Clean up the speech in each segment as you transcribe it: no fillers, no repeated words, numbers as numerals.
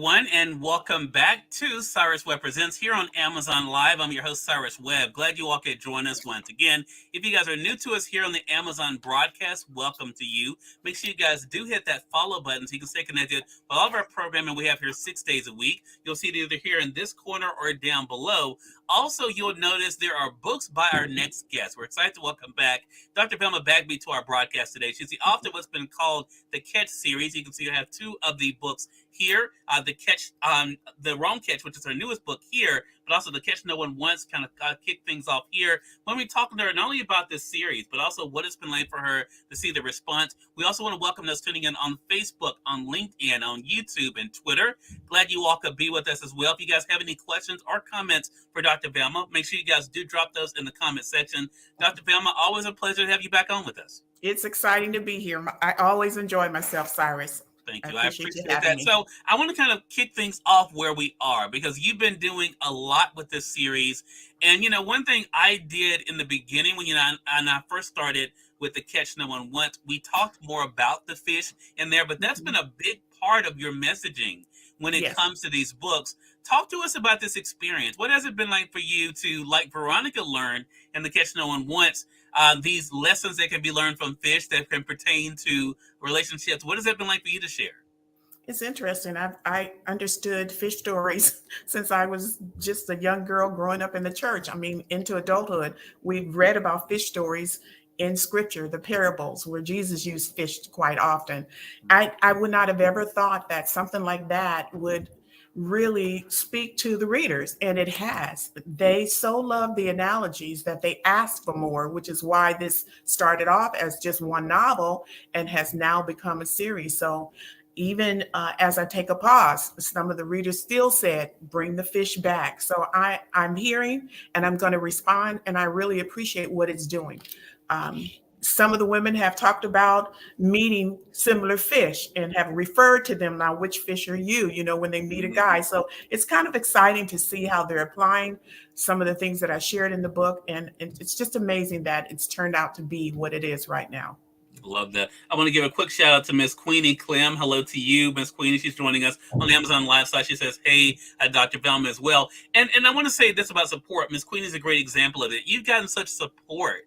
everyone, and welcome back to Cyrus Webb Presents here on Amazon Live. I'm your host, Cyrus Webb. Glad you all could join us once again. If you guys are new to us here on the Amazon broadcast, welcome to you. Make sure you guys do hit that follow button so you can stay connected with all of our programming we have here 6 days a week. You'll see it either here in this corner or down below. Also, you'll notice there are books by our next guest. We're excited to welcome back Dr. Velma Bagby to our broadcast today. She's the author of what's been called the Catch series. You can see I have two of the books here. The Wrong Catch, which is her newest book here, but also the Catch No One Wants kind of kick things off here. When we talk to her not only about this series, but also what it's been like for her to see the response. We also want to welcome those tuning in on Facebook, on LinkedIn, on YouTube, and Twitter. Glad you all could be with us as well. If you guys have any questions or comments for Dr. Velma, make sure you guys do drop those in the comment section. Dr. Velma, always a pleasure to have you back on with us. It's exciting to be here. I always enjoy myself, Cyrus. Thank you. I appreciate that. So I want to kind of kick things off where we are, because you've been doing a lot with this series. And, one thing I did in the beginning when, I first started with the Catch No One Wants, we talked more about the fish in there, but that's been a big part of your messaging when it comes to these books. Talk to us about this experience. What has it been like for you to, like Veronica learned in the Catch No One Wants, these lessons that can be learned from fish that can pertain to relationships? What has it been like for you to share? It's interesting. I understood fish stories since I was just a young girl growing up in the church. I mean, into adulthood, we've read about fish stories in scripture, the parables where Jesus used fish quite often. I would not have ever thought that something like that would really speak to the readers, and it has. They so love the analogies that they ask for more, which is why this started off as just one novel and has now become a series. So even as I take a pause, some of the readers still said, bring the fish back. So I'm hearing and I'm going to respond, and I really appreciate what it's doing. Some of the women have talked about meeting similar fish and have referred to them. Now, which fish are you, when they meet a guy? So it's kind of exciting to see how they're applying some of the things that I shared in the book. And it's just amazing that it's turned out to be what it is right now. Love that. I want to give a quick shout out to Miss Queenie Clem. Hello to you, Miss Queenie. She's joining us on the Amazon Live site. She says, hey, Dr. Velma as well. And I want to say this about support. Miss Queenie is a great example of it. You've gotten such support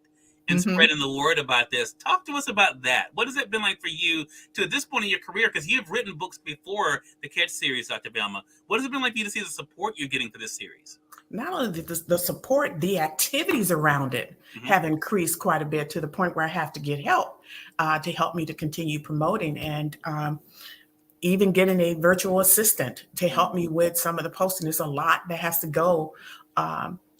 in spreading the word about this. Talk to us about that. What has it been like for you to this point in your career? Because you've written books before the Catch series, Dr. Velma. What has it been like for you to see the support you're getting for this series? Not only the support, the activities around it have increased quite a bit to the point where I have to get help to help me to continue promoting, and even getting a virtual assistant to help me with some of the posting. There's a lot that has to go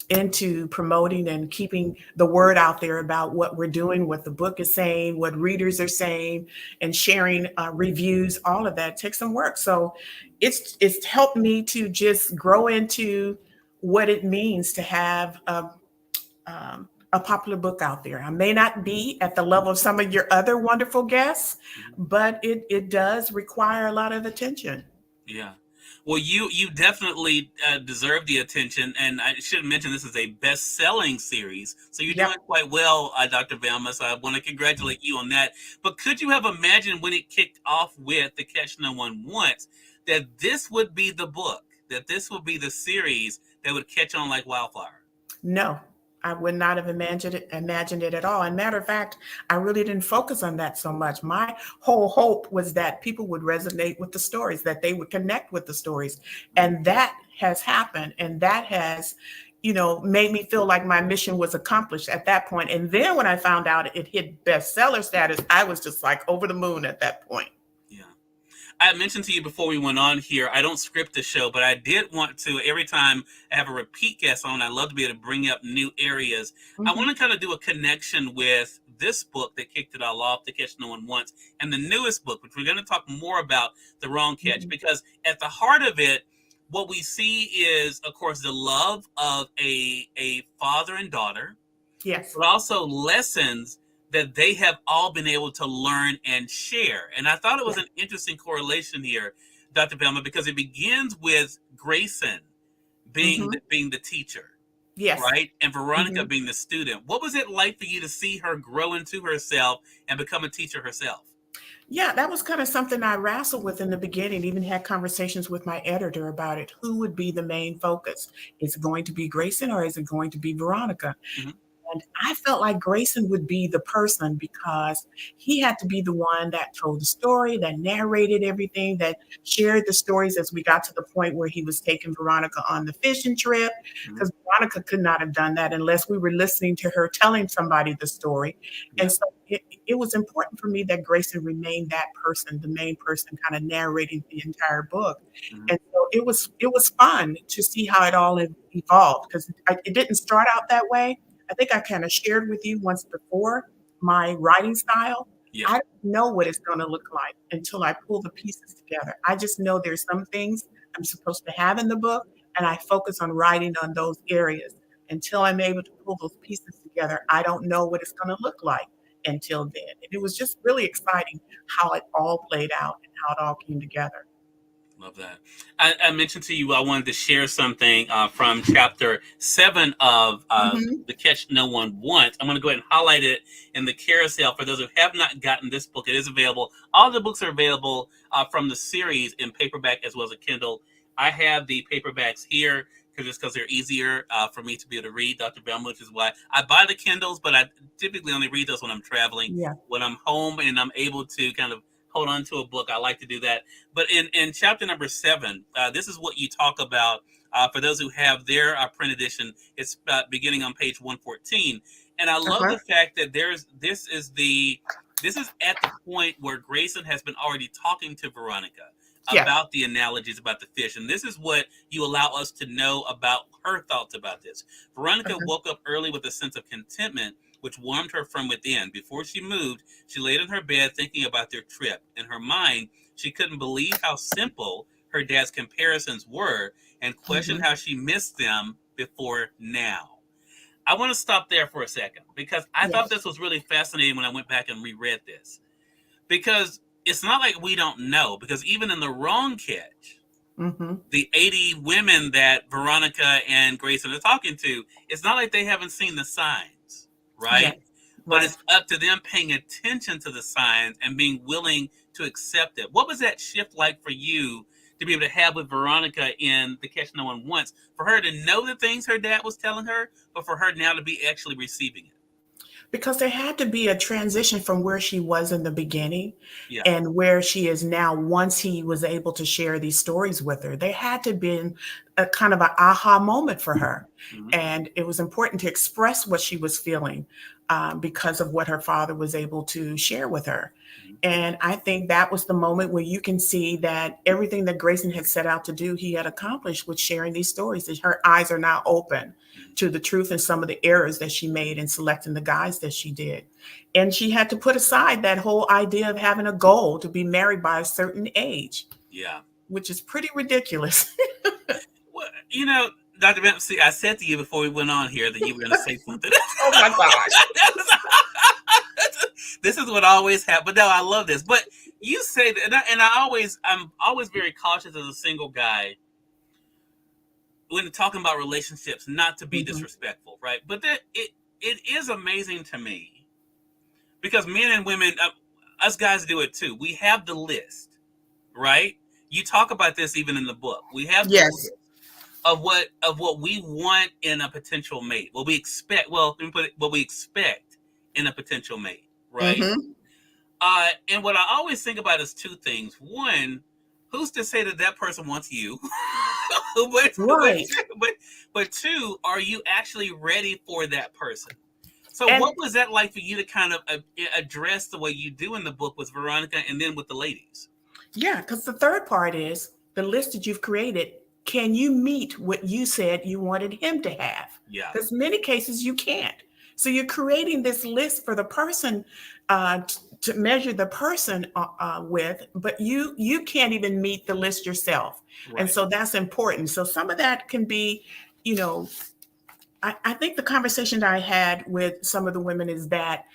into promoting and keeping the word out there about what we're doing, what the book is saying, what readers are saying, and sharing reviews. All of that takes some work. So it's helped me to just grow into what it means to have a popular book out there. I may not be at the level of some of your other wonderful guests, but it does require a lot of attention. Yeah. Well, you definitely deserve the attention, and I should mention this is a best-selling series, so you're doing quite well, Dr. Velma, so I want to congratulate you on that. But could you have imagined when it kicked off with The Catch No One Wants that this would be the book, that this would be the series that would catch on like wildfire? No, I would not have imagined it at all. And matter of fact, I really didn't focus on that so much. My whole hope was that people would resonate with the stories, that they would connect with the stories. And that has happened. And that has, made me feel like my mission was accomplished at that point. And then when I found out it hit bestseller status, I was just like over the moon at that point. I mentioned to you before we went on here, I don't script the show, but I did want to, every time I have a repeat guest on, I love to be able to bring up new areas. I want to kind of do a connection with this book that kicked it all off, The Catch No One Wants, and the newest book, which we're going to talk more about, The Wrong Catch, because at the heart of it, what we see is, of course, the love of a father and daughter, but also lessons that they have all been able to learn and share. And I thought it was an interesting correlation here, Dr. Velma, because it begins with Grayson being the teacher, right? And Veronica being the student. What was it like for you to see her grow into herself and become a teacher herself? Yeah, that was kind of something I wrestled with in the beginning, even had conversations with my editor about it. Who would be the main focus? Is it going to be Grayson or is it going to be Veronica? Hmm. And I felt like Grayson would be the person because he had to be the one that told the story, that narrated everything, that shared the stories as we got to the point where he was taking Veronica on the fishing trip. Hmm. Because Veronica could not have done that unless we were listening to her telling somebody the story. Yeah. And so it was important for me that Grayson remained that person, the main person, kind of narrating the entire book. Hmm. And so it was fun to see how it all evolved because it didn't start out that way. I think I kind of shared with you once before my writing style. Yeah. I don't know what it's going to look like until I pull the pieces together. I just know there's some things I'm supposed to have in the book, and I focus on writing on those areas. Until I'm able to pull those pieces together, I don't know what it's going to look like until then. And it was just really exciting how it all played out and how it all came together. Love that. I mentioned to you I wanted to share something from chapter 7 of Hmm. The Catch No One Wants. I'm going to go ahead and highlight it in the carousel for those who have not gotten this book. It is available. All the books are available from the series in paperback as well as a Kindle. I have the paperbacks here because they're easier for me to be able to read, Dr. Velma, which is why I buy the Kindles, but I typically only read those when I'm traveling. Yeah. When I'm home and I'm able to kind of hold on to a book, I like to do that. But in chapter number 7, this is what you talk about for those who have their print edition. It's beginning on page 114, and I love Uh-huh. the fact that this is at the point where Grayson has been already talking to Veronica Yeah. about the analogies about the fish, and this is what you allow us to know about her thoughts about this. Veronica Uh-huh. woke up early with a sense of contentment which warmed her from within. Before she moved, she laid in her bed thinking about their trip. In her mind, she couldn't believe how simple her dad's comparisons were and questioned Hmm. how she missed them before now. I want to stop there for a second because I thought Yes. this was really fascinating when I went back and reread this. Because it's not like we don't know, because even in the wrong catch, Hmm. the 80 women that Veronica and Grayson are talking to, it's not like they haven't seen the signs, Yes. right? But Right. it's up to them paying attention to the signs and being willing to accept it. What was that shift like for you to be able to have with Veronica in The Catch No One Wants? For her to know the things her dad was telling her, but for her now to be actually receiving it? Because there had to be a transition from where she was in the beginning Yeah. and where she is now once he was able to share these stories with her. There had to be a kind of an aha moment for her. Mm-hmm. And it was important to express what she was feeling because of what her father was able to share with her. Mm-hmm. And I think that was the moment where you can see that everything that Grayson had set out to do, he had accomplished with sharing these stories. That her eyes are now open Mm-hmm. to the truth and some of the errors that she made in selecting the guys that she did. And she had to put aside that whole idea of having a goal to be married by a certain age, Yeah. which is pretty ridiculous. Well, Dr. Bennett, see, I said to you before we went on here that you were going to say something. Oh my gosh. This is what always happens. But no, I love this. But you say that, I'm always very cautious as a single guy when talking about relationships, not to be Mhm. disrespectful, right? But it is amazing to me because men and women, us guys do it too. We have the list, right? You talk about this even in the book. We have the Yes. list of what we want in a potential mate. What we expect. Well, let me put it. What we expect in a potential mate, right? Hmm. And what I always think about is two things. One, who's to say that that person wants you? but, but, Right. but, but two, are you actually ready for that person? So, And what was that like for you to kind of address the way you do in the book with Veronica and then with the ladies? yeah, because the third part is the list that you've created. Can you meet what you said you wanted him to have? Yeah, Because many cases you can't. So you're creating this list for the person to measure the person with, but you can't even meet the list yourself, and right. so that's important. So some of that can be, you know, I think the conversation that I had with some of the women is that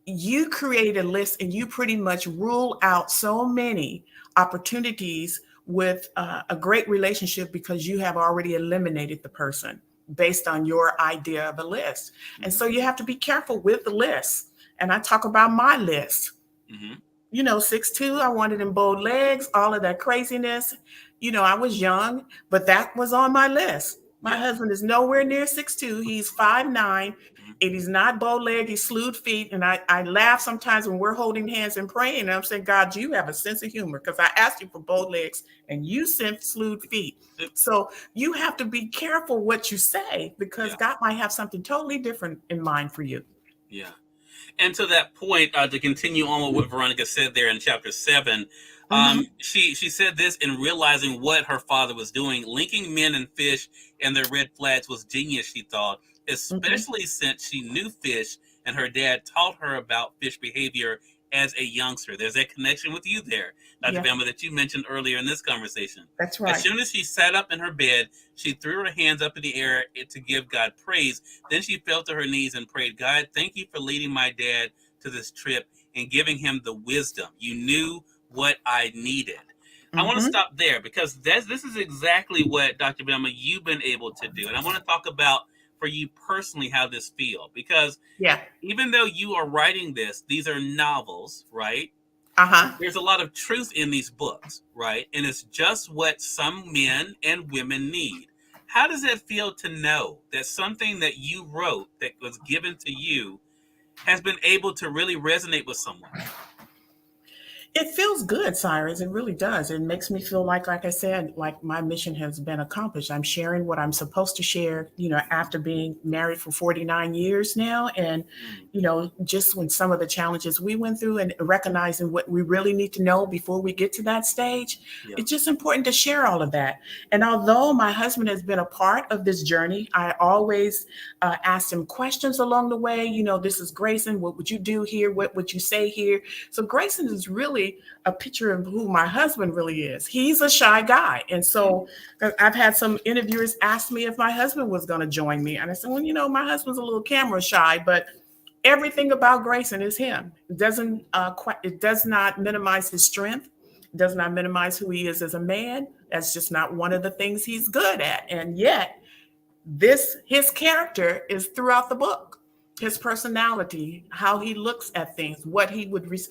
you created a list and you pretty much rule out so many opportunities with a great relationship because you have already eliminated the person based on your idea of a list. And Mm-hmm. so you have to be careful with the list. And I talk about my list. Mm-hmm. 6'2". I wanted them bold legs, all of that craziness. I was young, but that was on my list. My Yeah. husband is nowhere near 6'2". He's 5'9", Mhm. and he's not bow legged. He's slewed feet. And I laugh sometimes when we're holding hands and praying. And I'm saying, God, you have a sense of humor because I asked you for bow legs and you sent slewed feet. So you have to be careful what you say because Yeah. God might have something totally different in mind for you. Yeah. And to that point, to continue on with what Veronica said there in chapter 7, Mm-hmm. she said this in realizing what her father was doing, linking men and fish and their red flags was genius, she thought, Mm-hmm. especially since she knew fish and her dad taught her about fish behavior as a youngster. There's that connection with you there, Dr. Yeah, Bama, that you mentioned earlier in this conversation. that's As right. soon as she sat up in her bed, she threw her hands up in the air to give God praise. Then she fell to her knees and prayed, God, thank you for leading my dad to this trip and giving him the wisdom. You knew what I needed. I want to Mm-hmm. stop there because this is exactly what Dr. Belma you've been able to do, and I want to talk about for you personally how this feel because Yeah. even though you are writing this, these are novels, right? Uh-huh. There's a lot of truth in these books, right? And it's just what some men and women need. How does it feel to know that something that you wrote that was given to you has been able to really resonate with someone? It feels good, Cyrus. It really does. It makes me feel like I said, like my mission has been accomplished. I'm sharing what I'm supposed to share, after being married for 49 years now. And, Mm, just when some of the challenges we went through and recognizing what we really need to know before we get to that stage, yeah, it's just important to share all of that. And although my husband has been a part of this journey, I always asked him questions along the way. This is Grayson. What would you do here? What would you say here? So Grayson is really a picture of who my husband really is. He's a shy guy. And so I've had some interviewers ask me if my husband was going to join me. And I said, well, my husband's a little camera shy, but everything about Grayson is him. It does not minimize his strength. It does not minimize who he is as a man. That's just not one of the things he's good at. And yet his character is throughout the book. His personality, how he looks at things,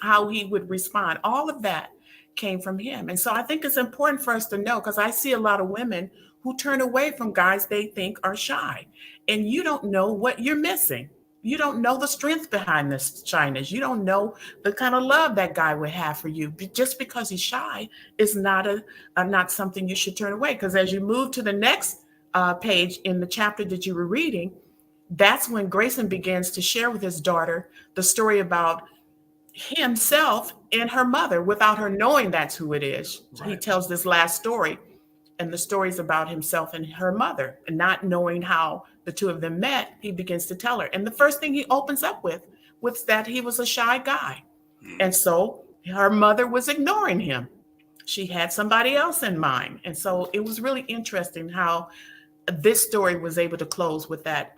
how he would respond, all of that came from him. And so I think it's important for us to know because I see a lot of women who turn away from guys they think are shy, and you don't know what you're missing. You don't know the strength behind this shyness. You don't know the kind of love that guy would have for you. Just because he's shy is not something you should turn away. Because as you move to the next page in the chapter that you were reading, that's when Grayson begins to share with his daughter the story about himself and her mother without her knowing that's who it is. He right. tells this last story, and the story's about himself and her mother. And not knowing how the two of them met, he begins to tell her. And the first thing he opens up with was that he was a shy guy. Mm, And so her mother was ignoring him. She had somebody else in mind. And so it was really interesting how this story was able to close with that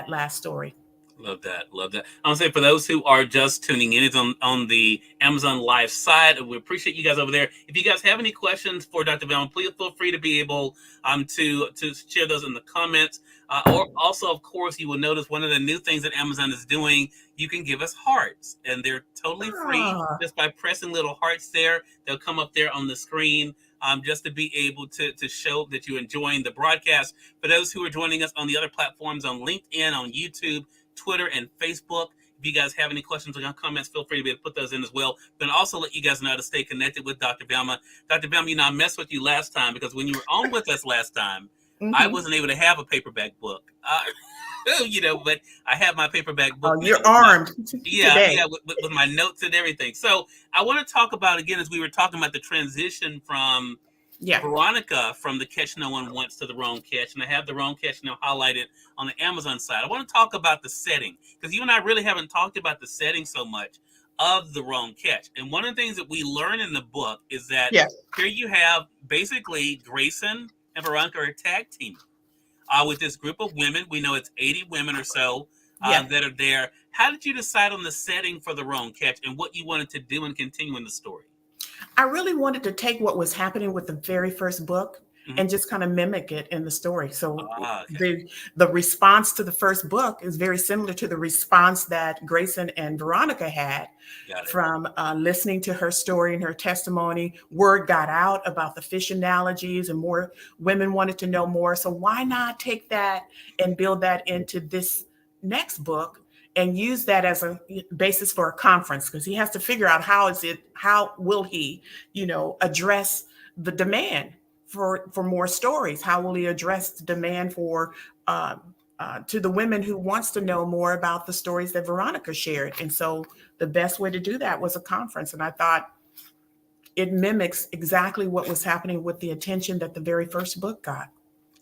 last story. love that. Love that. I want to say for those who are just tuning in, it's on the Amazon Live side. We appreciate you guys over there. If you guys have any questions for Dr. Velma, please feel free to be able to share those in the comments. Or also, of course, you will notice one of the new things that Amazon is doing. You can give us hearts, and they're totally free Ah, just by pressing little hearts there. They'll come up there on the screen. Just to be able to show that you're enjoying the broadcast. For those who are joining us on the other platforms, on LinkedIn, on YouTube, Twitter, and Facebook. If you guys have any questions or comments, feel free to be able to put those in as well. But also let you guys know how to stay connected with Dr. Velma. Dr. Velma, I messed with you last time because when you were on with us last time, I mm-hmm. wasn't able to have a paperback book. But I have my paperback book Oh, now you're with my armed today. with my notes and everything. So I want to talk about again as we were talking about the transition from Yeah. Veronica from the Catch No One Wants to the Wrong Catch, and I have the Wrong Catch now highlighted on the Amazon side. I want to talk about the setting because you and I really haven't talked about the setting so much of the Wrong Catch. And one of the things that we learn in the book is that Yeah. here you have basically Grayson and Veronica are tag teaming with this group of women. We know it's 80 women or so Yeah. that are there. How did you decide on the setting for the Wrong Catch and what you wanted to do and continue in the story? I really wanted to take what was happening with the very first book Mhm. and just kind of mimic it in the story. So Okay. the response to the first book is very similar to the response that Grayson and Veronica had Got it. from listening to her story and her testimony. Word got out about the fish analogies, and more women wanted to know more. So why not take that and build that into this next book and use that as a basis for a conference? Because he has to figure out how will he, address the demand for more stories. How will he address the demand for uh, to the women who wants to know more about the stories that Veronica shared? And so the best way to do that was a conference. And I thought it mimics exactly what was happening with the attention that the very first book got.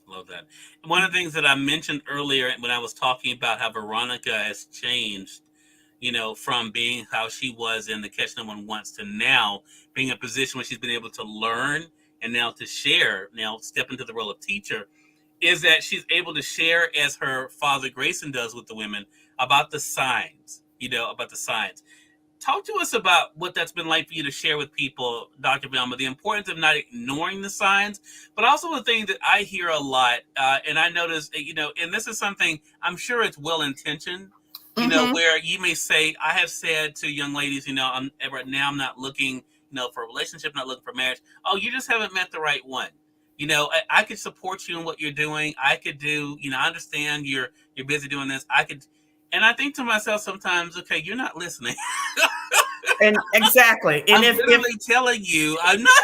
Love that. And one of the things that I mentioned earlier when I was talking about how Veronica has changed, from being how she was in the Catch No One Wants to now being in a position where she's been able to learn and now to share, now step into the role of teacher, is that she's able to share as her father Grayson does with the women about the signs, about the signs. Talk to us about what that's been like for you to share with people, Dr. Velma, the importance of not ignoring the signs, but also the thing that I hear a lot, and I notice, and this is something I'm sure it's well intentioned, Mm-hmm. where you may say, I have said to young ladies, right now I'm not looking, for a relationship, not looking for marriage. Oh, you just haven't met the right one. I could support you in what you're doing. I could do, I understand you're busy doing this. I could, and I think to myself sometimes, okay, you're not listening. And exactly. And I'm if literally telling you, I'm not,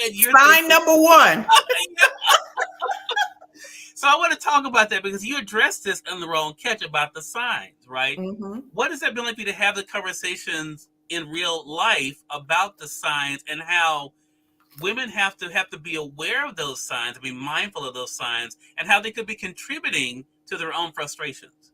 and you're sign thinking. number one. So I want to talk about that because you addressed this in the wrong catch about the signs, right? Mm-hmm. What has that been like for you to have the conversations in real life about the signs and how women have to be aware of those signs, to be mindful of those signs, and how they could be contributing to their own frustrations?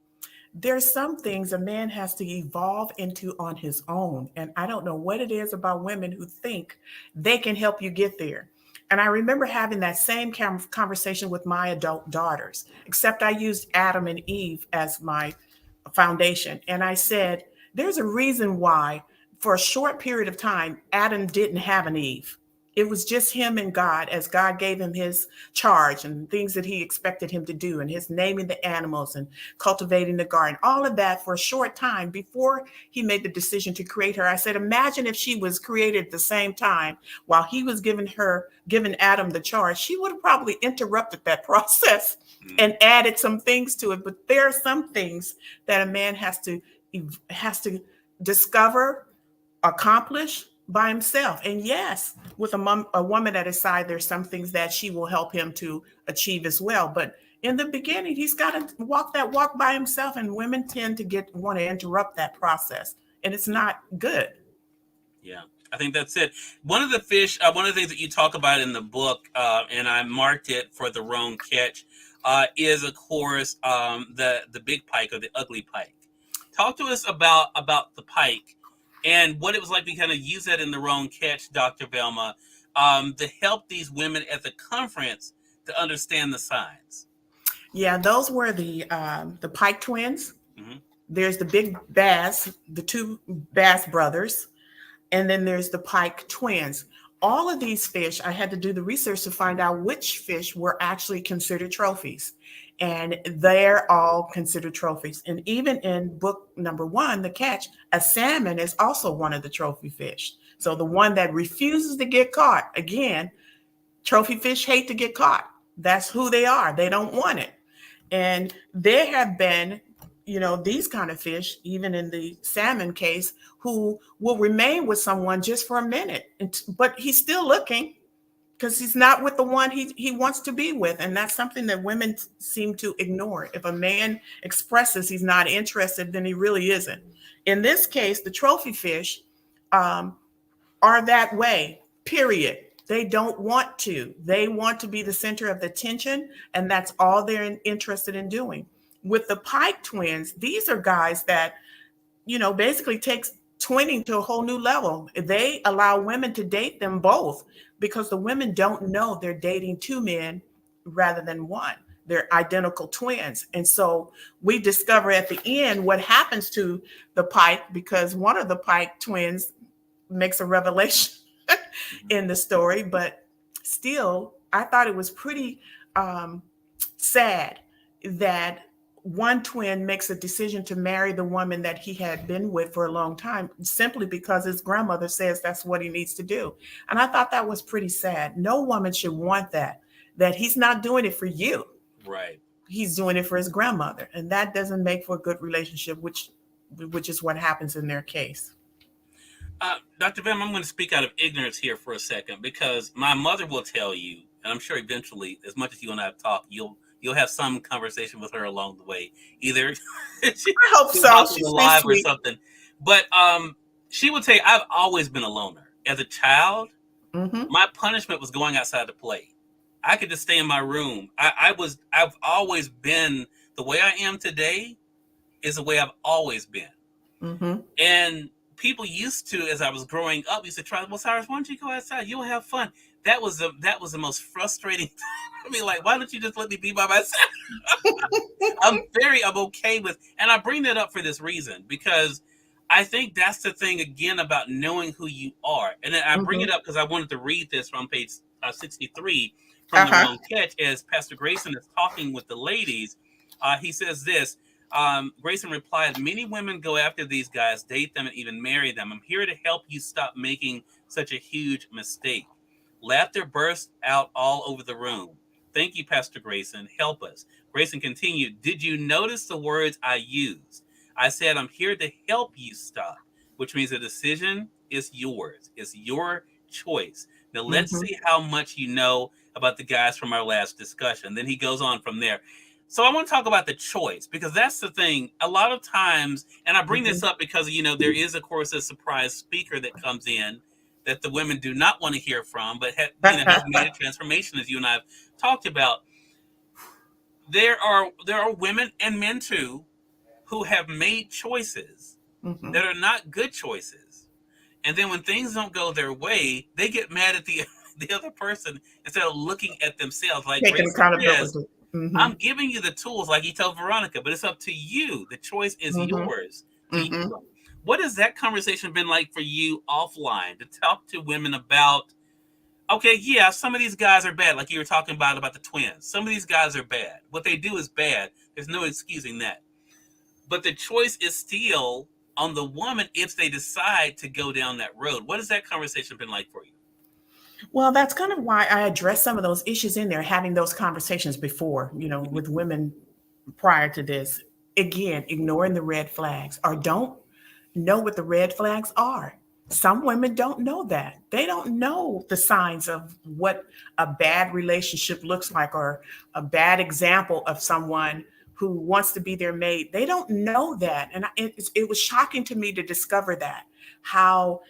There's some things a man has to evolve into on his own. And I don't know what it is about women who think they can help you get there. And I remember having that same conversation with my adult daughters, except I used Adam and Eve as my foundation. And I said, there's a reason why, for a short period of time, Adam didn't have an Eve. It was just him and God, as God gave him his charge and things that he expected him to do, and his naming the animals and cultivating the garden, all of that for a short time before he made the decision to create her. I said, imagine if she was created at the same time while he was giving Adam the charge. She would have probably interrupted that process Mm. and added some things to it. But there are some things that a man has to discover, accomplish by himself. And yes, with a woman at his side, there's some things that she will help him to achieve as well. But in the beginning, he's got to walk that walk by himself. And women tend to want to interrupt that process, and it's not good. Yeah, I think that's it. One of the things that you talk about in the book, and I marked it for the wrong catch, is of course the big pike or the ugly pike. Talk to us about the pike and what it was like to kind of use that in the wrong catch, Dr. Velma, to help these women at the conference to understand the signs. Yeah, those were the Pike twins. Hmm. There's the big bass, the two Bass brothers, and then there's the pike twins. All of these fish, I had to do the research to find out which fish were actually considered trophies. And they're all considered trophies. And even in book number one, The Catch, a salmon is also one of the trophy fish. So the one that refuses to get caught, again, trophy fish hate to get caught. That's who they are. They don't want it. And there have been, these kind of fish, even in the salmon case, who will remain with someone just for a minute, but he's still looking because he's not with the one he wants to be with. And that's something that women seem to ignore. If a man expresses he's not interested, then he really isn't. In this case, the trophy fish um, are that way, period. They don't want to. They want to be the center of the attention, and that's all they're interested in doing. With the Pike twins, these are guys that, basically takes twinning to a whole new level. They allow women to date them both because the women don't know they're dating two men rather than one. They're identical twins. And so we discover at the end what happens to the Pike because one of the Pike twins makes a revelation Hmm. in the story, but still I thought it was pretty sad that one twin makes a decision to marry the woman that he had been with for a long time simply because his grandmother says that's what he needs to do. And I thought that was pretty sad. No woman should want that he's not doing it for you. Right. He's doing it for his grandmother. And that doesn't make for a good relationship, which is what happens in their case. Dr. Velma, I'm going to speak out of ignorance here for a second because my mother will tell you, and I'm sure eventually, as much as you and I have talked, you'll have some conversation with her along the way. Either I hope so. She's alive or sweet. something. But she would tell you, I've always been a loner. As a child, my punishment was going outside to play. I could just stay in my room. I've always been the way I am today is the way I've always been. And people used to, as I was growing up, used to try, well, Cyrus, why don't you go outside? You'll have fun. That was the most frustrating thing. I mean, like, why don't you just let me be by myself? I'm okay with, and I bring that up for this reason, because I think that's the thing, again, about knowing who you are. And then I bring it up because I wanted to read this from page 63 from The Wrong Catch as Pastor Grayson is talking with the ladies. He says this, Grayson replied, many women go after these guys, date them, and even marry them. I'm here to help you stop making such a huge mistake. Laughter burst out all over the room. Thank you, Pastor Grayson. Help us. Grayson continued, did you notice the words I used? I said, I'm here to help you stop, which means the decision is yours. It's your choice. Now, let's see how much you know about the guys from our last discussion. Then he goes on from there. So I want to talk about the choice, because that's the thing. A lot of times, and I bring this up because, there is, of course, a surprise speaker that comes in that the women do not want to hear from, but has made a transformation, as you and I have talked about. There are women and men, too, who have made choices that are not good choices. And then when things don't go their way, they get mad at the other person instead of looking at themselves. Like taking accountability. I'm giving you the tools, like you told Veronica, but it's up to you. The choice is yours. What has that conversation been like for you offline, to talk to women about, okay, yeah, some of these guys are bad, like you were talking about the twins. Some of these guys are bad. What they do is bad. There's no excusing that. But the choice is still on the woman if they decide to go down that road. What has that conversation been like for you? Well, that's kind of why I addressed some of those issues in there, having those conversations before, with women prior to this. Again, ignoring the red flags, or don't know what the red flags are. Some women don't know that. They don't know the signs of what a bad relationship looks like, or a bad example of someone who wants to be their mate. They don't know that. And it was shocking to me to discover that, how,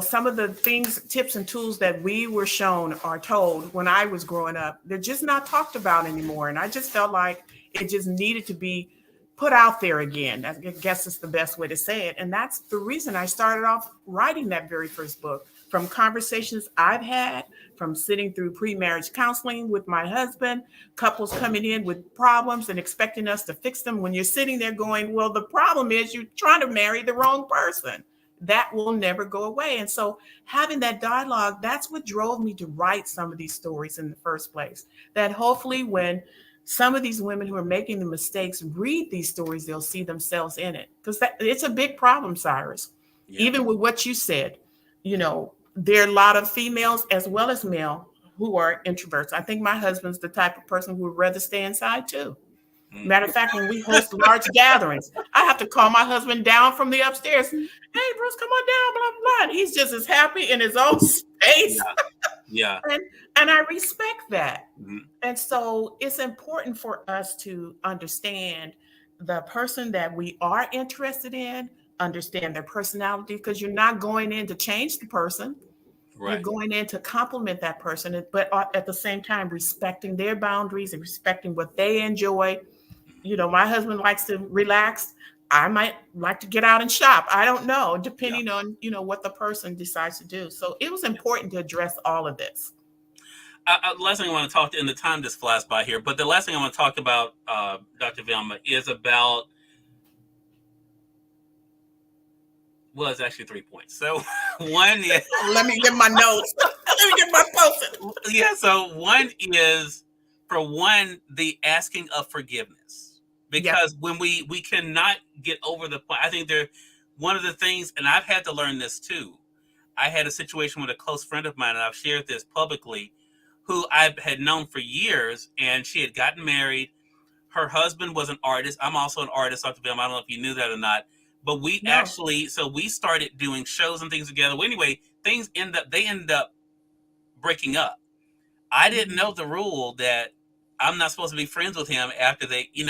some of the things, tips and tools that we were shown or told when I was growing up, they're just not talked about anymore. And I just felt like it just needed to be put out there again. I guess it's the best way to say it. And that's the reason I started off writing that very first book, from conversations I've had, from sitting through pre-marriage counseling with my husband, couples coming in with problems and expecting us to fix them. When you're sitting there going, well, the problem is you're trying to marry the wrong person. That will never go away. And so having that dialogue, that's what drove me to write some of these stories in the first place. That hopefully when some of these women who are making the mistakes read these stories, they'll see themselves in it. Because it's a big problem, Cyrus. Yeah. Even with what you said, there are a lot of females as well as male who are introverts. I think my husband's the type of person who would rather stay inside too. Matter of fact, when we host large gatherings, I have to call my husband down from the upstairs. Hey, Bruce, come on down, blah, blah, blah. And he's just as happy in his own space. Yeah. And I respect that. And so it's important for us to understand the person that we are interested in, understand their personality, because you're not going in to change the person. Right. You're going in to complement that person, but at the same time, respecting their boundaries and respecting what they enjoy. My husband likes to relax. I might like to get out and shop. I don't know, depending on, what the person decides to do. So it was important to address all of this. Last thing I want to talk to, and the time just flies by here, but the last thing I want to talk about, Dr. Velma, is about, well, it's actually 3 points. So one is... Let me get my notes. me get my post-it. Yeah, so one is, for one, the asking of forgiveness. Yep. Because when we cannot get over the point, I think one of the things, and I've had to learn this too. I had a situation with a close friend of mine, and I've shared this publicly, who I had known for years, and she had gotten married. Her husband was an artist. I'm also an artist, Dr. Velma. I don't know if you knew that or not. But No. so we started doing shows and things together. Well, anyway, they ended up breaking up. I didn't know the rule that I'm not supposed to be friends with him after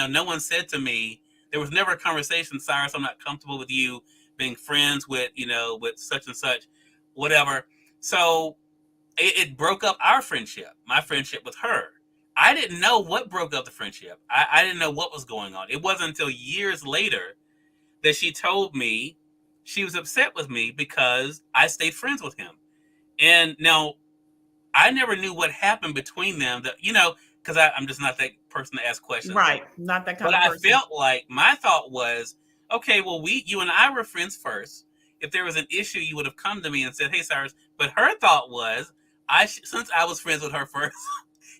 no one said to me, there was never a conversation, Cyrus, I'm not comfortable with you being friends with, with such and such, whatever. So it broke up our friendship, my friendship with her. I didn't know what broke up the friendship. I didn't know what was going on. It wasn't until years later that she told me she was upset with me because I stayed friends with him. And now I never knew what happened between them. Because I'm just not that person to ask questions. Right. Not that kind But of I person. felt like my thought was, okay, well, you and I were friends first. If there was an issue, you would have come to me and said, "Hey, Cyrus." But her thought was, since I was friends with her first,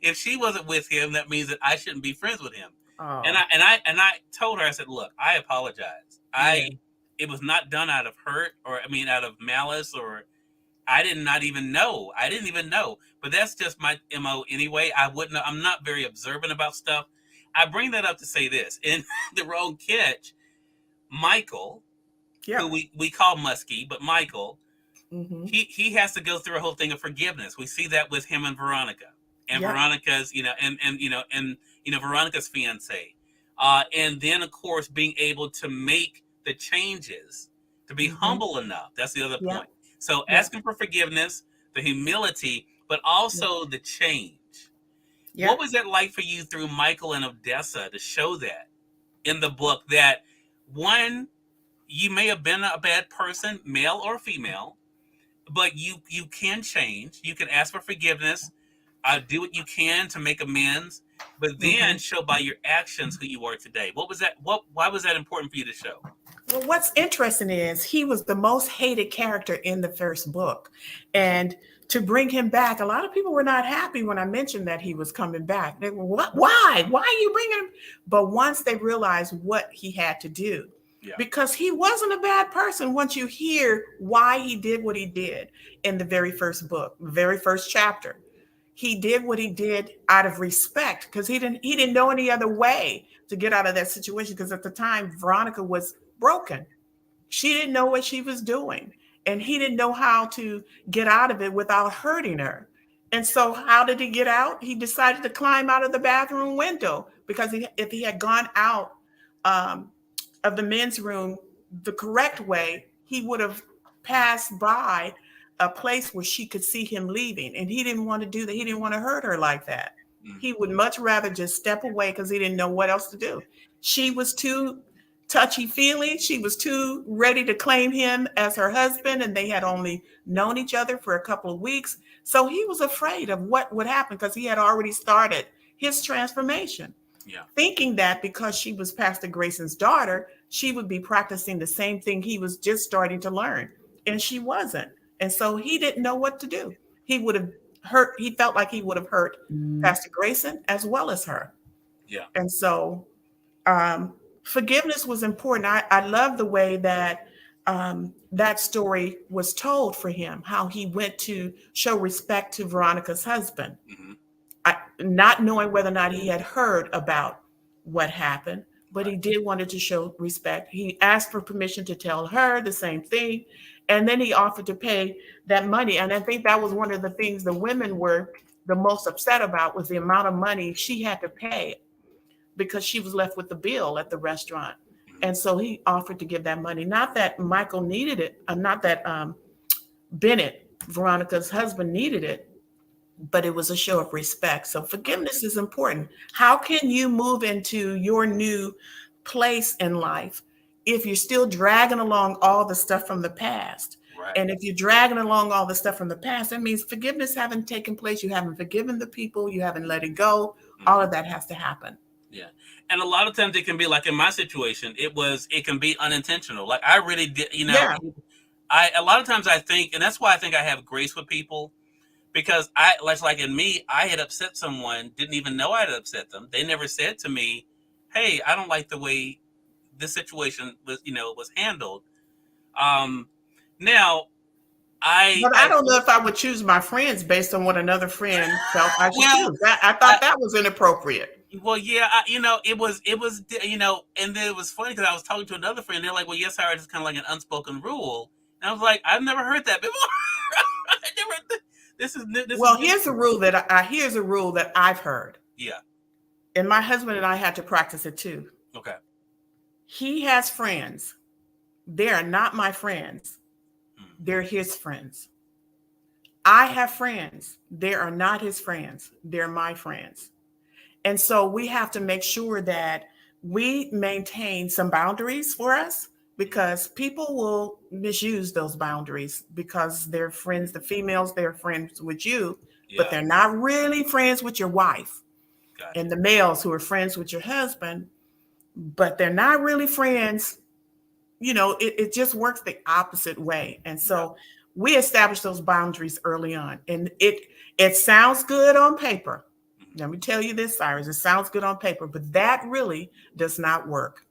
if she wasn't with him, that means that I shouldn't be friends with him. And Oh, I told her, I said, "Look, I apologize. yeah. It was not done out of hurt, or out of malice, or I did not even know. I didn't even know. But that's just my MO anyway. I'm not very observant about stuff. I bring that up to say this. In The Wrong Catch, Michael, who Yeah. we call Muskie, but Michael, Mm-hmm. he has to go through a whole thing of forgiveness. We see that with him and Veronica. And Yep. Veronica's, Veronica's fiance. And then of course being able to make the changes, to be Mm-hmm. humble enough. That's the other Yep. point. So Yep. asking for forgiveness, the humility, but Yep. also the change. What Yep. was it like for you through Michael and Odessa to show that in the book, that one, you may have been a bad person, male or female, but you can change. You can ask for forgiveness, do what you can to make amends, but then Mm-hmm. show by your actions who you are today. What was that? Why was that important for you to show? Well, what's interesting is he was the most hated character in the first book. And to bring him back, a lot of people were not happy when I mentioned that he was coming back. They were, what? Why? Why are you bringing him? But once they realized what he had to do, Yeah. because he wasn't a bad person, once you hear why he did what he did in the very first book, very first chapter, he did what he did out of respect because he didn't know any other way to get out of that situation, because at the time Veronica was broken. She didn't know what she was doing, and he didn't know how to get out of it without hurting her. And so how did he get out? He decided to climb out of the bathroom window, because if he had gone out um, of the men's room the correct way, he would have passed by a place where she could see him leaving. And he didn't want to do that. He didn't want to hurt her like that. Mm. He would much rather just step away because he didn't know what else to do. She was too touchy feely. She was too ready to claim him as her husband, and they had only known each other for a couple of weeks. So he was afraid of what would happen because he had already started his transformation, Yeah. thinking that because she was Pastor Grayson's daughter, she would be practicing the same thing he was just starting to learn. And she wasn't. And so he didn't know what to do. He would have he felt like he would have hurt Pastor Grayson as well as her. Yeah. And so um, forgiveness was important. I love the way that that story was told for him, how he went to show respect to Veronica's husband, Hmm. not knowing whether or not he had heard about what happened, but Right. he did wanted to show respect. He asked for permission to tell her the same thing, and then he offered to pay that money. And I think that was one of the things the women were the most upset about, was the amount of money she had to pay because she was left with the bill at the restaurant. Hmm. And so he offered to give that money. Not that Michael needed it, not that Bennett, Veronica's husband, needed it, but it was a show of respect. So Right. forgiveness is important. How can you move into your new place in life if you're still dragging along all the stuff from the past? Right. And if you're dragging along all the stuff from the past, that means forgiveness haven't taken place. You haven't forgiven the people. You haven't let it go. All Hmm. of that has to happen. Yeah. And a lot of times it can be like in my situation, it can be unintentional. Like I really did, Yeah. a lot of times I think, and that's why I think I have grace with people, because I like in me, I had upset someone, didn't even know I had upset them. They never said to me, "Hey, I don't like the way this situation was handled." Um, now But I I don't know if I would choose my friends based on what another friend felt I should well choose. I I, thought that was inappropriate. well yeah it was and then it was funny because I was talking to another friend. They're like, "Well, yes, sir, it's kind of like an unspoken rule," and I was like, "I've never heard that before." I never. This is new. This is Well, new. here's a rule that I've heard, Yeah. and my husband and I had to practice it too. Okay. He has friends. They are not my friends. Hmm. They're his friends. I have friends. They are not his friends. They're my friends. And so we have to make sure that we maintain some boundaries for us, because people will misuse those boundaries because they're friends, the females, they're friends with you, but Yeah. they're not really friends with your wife. Gotcha. And the males who are friends with your husband, but they're not really friends, it just works the opposite way. And Yeah. so we establish those boundaries early on. And it sounds good on paper. Mhm. Let me tell you this, Cyrus, it sounds good on paper, but that really does not work.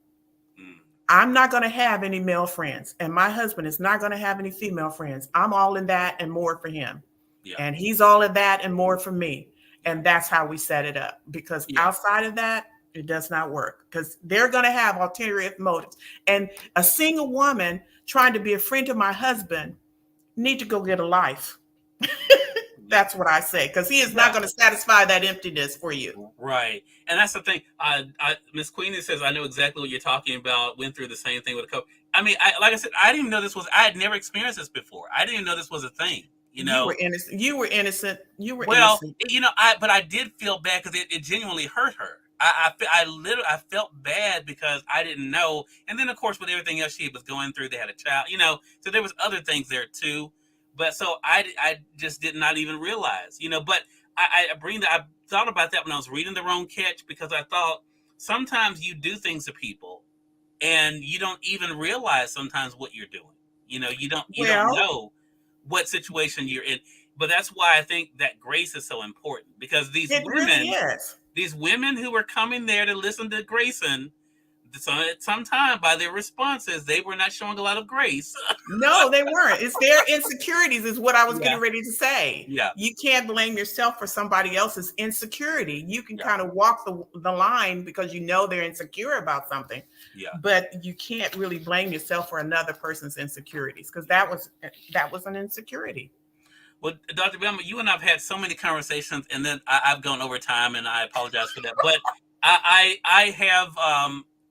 Mm. I'm not going to have any male friends, and my husband is not going to have any female friends. I'm all in that and more for him. Yeah. And he's all of that and more for me. Yeah. And that's how we set it up, because Yeah. outside of that, it does not work, because they're going to have ulterior motives. And a single woman trying to be a friend to my husband need to go get a life. That's what I say, because he is not Yeah. going to satisfy that emptiness for you. Right. And that's the thing. Miss Queenie says, I know exactly what you're talking about. Went through the same thing with a couple. I mean, like I said, I didn't even know this was, I had never experienced this before. I didn't even know this was a thing, You were innocent. You were innocent. You were Well, innocent. but I did feel bad because it genuinely hurt her. I felt bad because I didn't know. And then, of course, with everything else she was going through, they had a child, so there was other things there too. But so I just did not even realize, but I thought about that when I was reading The Wrong Catch, because I thought sometimes you do things to people and you don't even realize sometimes what you're doing. You don't Well, know what situation you're in. But that's why I think that grace is so important, because it really is. these women who were coming there to listen to Grayson, sometime by their responses, they were not showing a lot of grace. No, they weren't. It's their insecurities, is what I was Yeah. getting ready to say. Yeah. You can't blame yourself for somebody else's insecurity. You can Yeah. kind of walk the line because you know they're insecure about something, Yeah. but you can't really blame yourself for another person's insecurities, because that was an insecurity. Well, Dr. Velma, you and I've had so many conversations, and then I've gone over time, and I apologize for that. But I have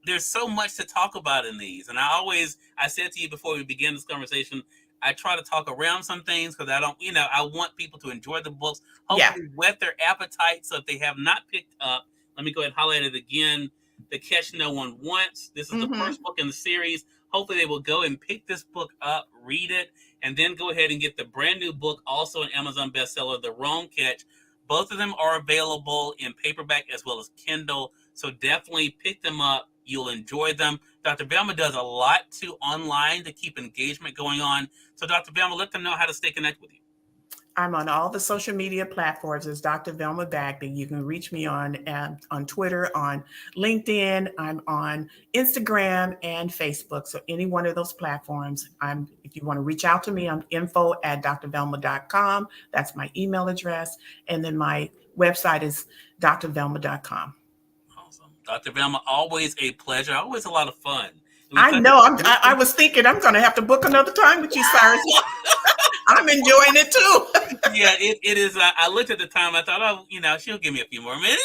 there's so much to talk about in these, and I said to you before we began this conversation, I try to talk around some things because I don't, I want people to enjoy the books, hopefully whet their appetite. So if they have not picked up, let me go ahead and highlight it again. The Catch No One Wants. This is the first book in the series. Hopefully they will go and pick this book up, read it, and then go ahead and get the brand new book, also an Amazon bestseller, The Wrong Catch. Both of them are available in paperback as well as Kindle. So definitely pick them up. You'll enjoy them. Dr. Velma does a lot too online to keep engagement going on. So Dr. Velma, let them know how to stay connected with you. I'm on all the social media platforms as Dr. Velma Bagby. You can reach me on Twitter, on LinkedIn. I'm on Instagram and Facebook. So any one of those platforms, if you want to reach out to me, I'm info@drvelma.com. That's my email address. And then my website is drvelma.com. Awesome. Dr. Velma, always a pleasure. Always a lot of fun. I know. I was thinking I'm going to have to book another time with you, Cyrus. I'm enjoying it too. Yeah, it is. I looked at the time. I thought, oh, she'll give me a few more minutes.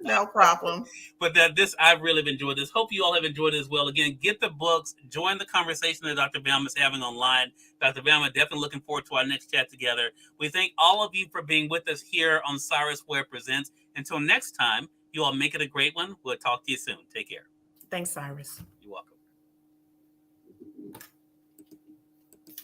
No problem. But I've really enjoyed this. Hope you all have enjoyed it as well. Again, get the books, join the conversation that Dr. Velma is having online. Dr. Velma, definitely looking forward to our next chat together. We thank all of you for being with us here on Cyrus Webb Presents. Until next time, you all make it a great one. We'll talk to you soon. Take care. Thanks, Cyrus. You're welcome.